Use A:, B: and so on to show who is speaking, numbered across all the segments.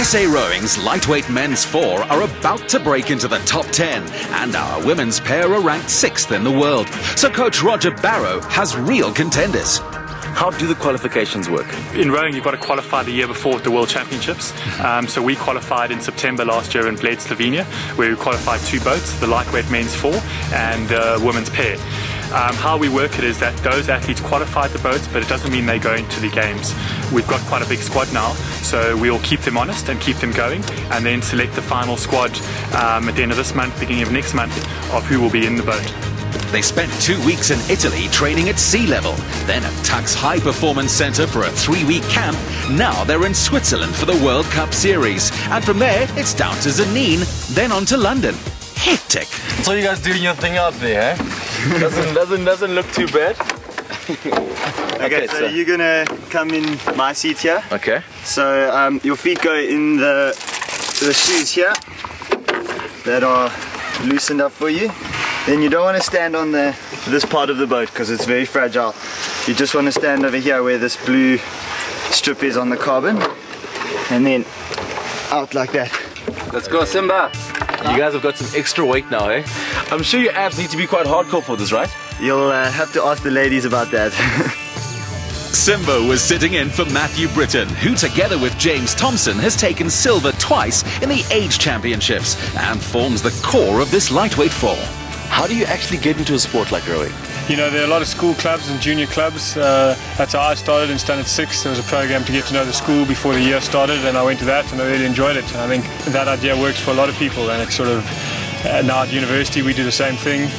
A: SA Rowing's lightweight men's 4 are about to break into the top 10, and our women's pair are ranked 6th in the world. So Coach Roger Barrow has real contenders.
B: How do the qualifications work?
C: In rowing, you've got to qualify the year before at the World Championships. So we qualified in September last year in Bled, Slovenia, where we qualified 2 boats, the lightweight men's 4 and women's pair. How we work it is that those athletes qualified the boats, but it doesn't mean they go into the games. We've got quite a big squad now, so we'll keep them honest and keep them going, and then select the final squad at the end of this month, beginning of next month, of who will be in the boat.
A: They spent 2 weeks in Italy training at sea level, then at Tuck's High Performance Centre for a 3-week camp. Now they're in Switzerland for the World Cup Series, and from there it's down to Zanin, then on to London. Hectic.
B: So you guys doing your thing out there, eh? Doesn't look too bad.
D: Okay, so you're gonna come in my seat here.
B: Okay.
D: So your feet go in the shoes here that are loosened up for you. Then you don't want to stand on this part of the boat because it's very fragile. You just want to stand over here where this blue strip is on the carbon, and then out like that.
B: Let's go, Simba. You guys have got some extra weight now, eh? I'm sure your abs need to be quite hardcore for this, right?
D: You'll have to ask the ladies about that.
A: Simba was sitting in for Matthew Britton, who together with James Thompson has taken silver twice in the age championships and forms the core of this lightweight 4.
B: How do you actually get into a sport like rowing?
C: You know, there are a lot of school clubs and junior clubs. That's how I started in Standard 6. There was a program to get to know the school before the year started, and I went to that and I really enjoyed it. I think that idea works for a lot of people, and it's sort of now at university we do the same thing.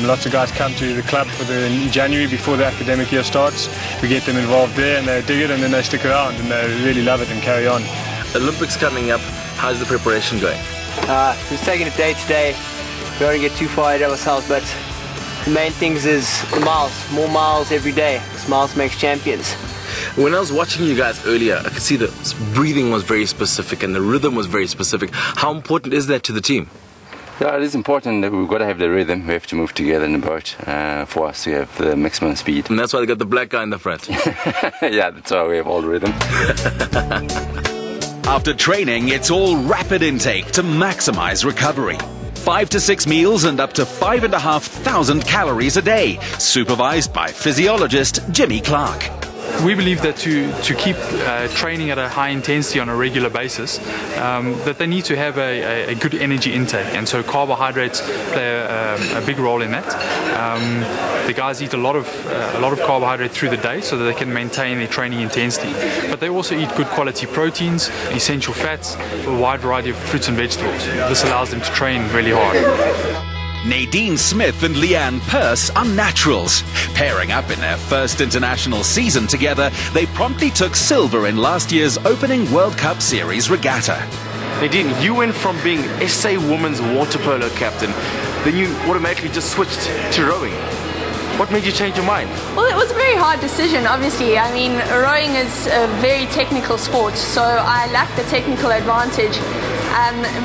C: Lots of guys come to the club in January before the academic year starts. We get them involved there and they dig it, and then they stick around and they really love it and carry on.
B: Olympics coming up, how's the preparation going?
E: Just taking it day to day. We don't get too far ahead of ourselves, but the main things is the miles, more miles every day. Miles makes champions.
B: When I was watching you guys earlier, I could see the breathing was very specific and the rhythm was very specific. How important is that to the team?
F: Yeah, it is important that we've got to have the rhythm. We have to move together in the boat for us to have the maximum speed.
B: And that's why they got the black guy in the front.
F: Yeah, that's why we have all the rhythm.
A: After training, it's all rapid intake to maximize recovery. 5 to 6 meals and up to 5,500 calories a day, supervised by physiologist Jimmy Clark.
C: We believe that to keep training at a high intensity on a regular basis, that they need to have a good energy intake, and so carbohydrates play a big role in that. The guys eat a lot of carbohydrate through the day so that they can maintain their training intensity, but they also eat good quality proteins, essential fats, a wide variety of fruits and vegetables. This allows them to train really hard.
A: Nadine Smith and Leanne Peirce are naturals. Pairing up in their first international season together, they promptly took silver in last year's opening World Cup Series regatta.
B: Nadine, you went from being SA Women's water polo captain, then you automatically just switched to rowing. What made you change your mind?
G: Well, it was a very hard decision, obviously. I mean, rowing is a very technical sport, so I lack the technical advantage.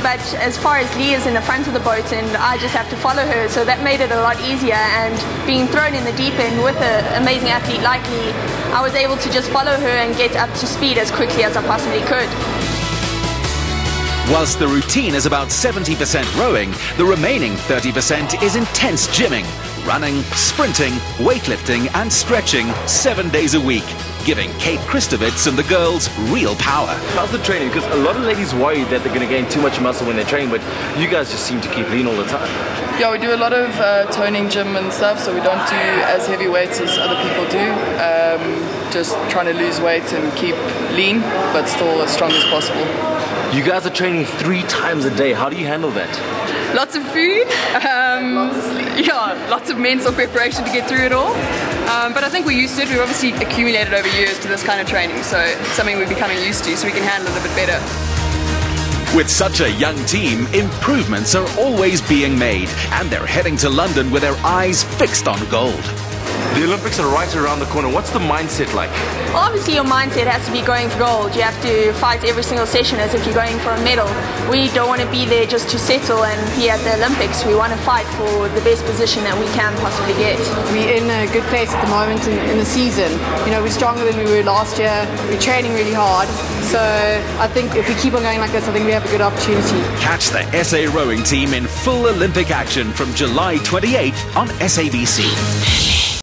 G: But as far as Lee is in the front of the boat and I just have to follow her, so that made it a lot easier. And being thrown in the deep end with an amazing athlete like Lee, I was able to just follow her and get up to speed as quickly as I possibly could.
A: Whilst the routine is about 70% rowing, the remaining 30% is intense gymming, running, sprinting, weightlifting and stretching 7 days a week, giving Kate Kristovitz and the girls real power.
B: How's the training? Because a lot of ladies worry that they're going to gain too much muscle when they train, but you guys just seem to keep lean all the time.
H: Yeah, we do a lot of toning gym and stuff, so we don't do as heavy weights as other people do. Just trying to lose weight and keep lean, but still as strong as possible.
B: You guys are training 3 times a day. How do you handle that?
H: Lots of food, lots of sleep. Yeah, lots of mental preparation to get through it all. But I think we're used to it. We've obviously accumulated over years to this kind of training, so it's something we're becoming used to, so we can handle it a bit better.
A: With such a young team, improvements are always being made, and they're heading to London with their eyes fixed on gold.
B: The Olympics are right around the corner. What's the mindset like?
G: Well, obviously your mindset has to be going for gold. You have to fight every single session as if you're going for a medal. We don't want to be there just to settle and be at the Olympics. We want to fight for the best position that we can possibly get.
I: We're in a good place at the moment in the season. You know, we're stronger than we were last year. We're training really hard. So I think if we keep on going like this, I think we have a good opportunity.
A: Catch the SA rowing team in full Olympic action from July 28th on SABC.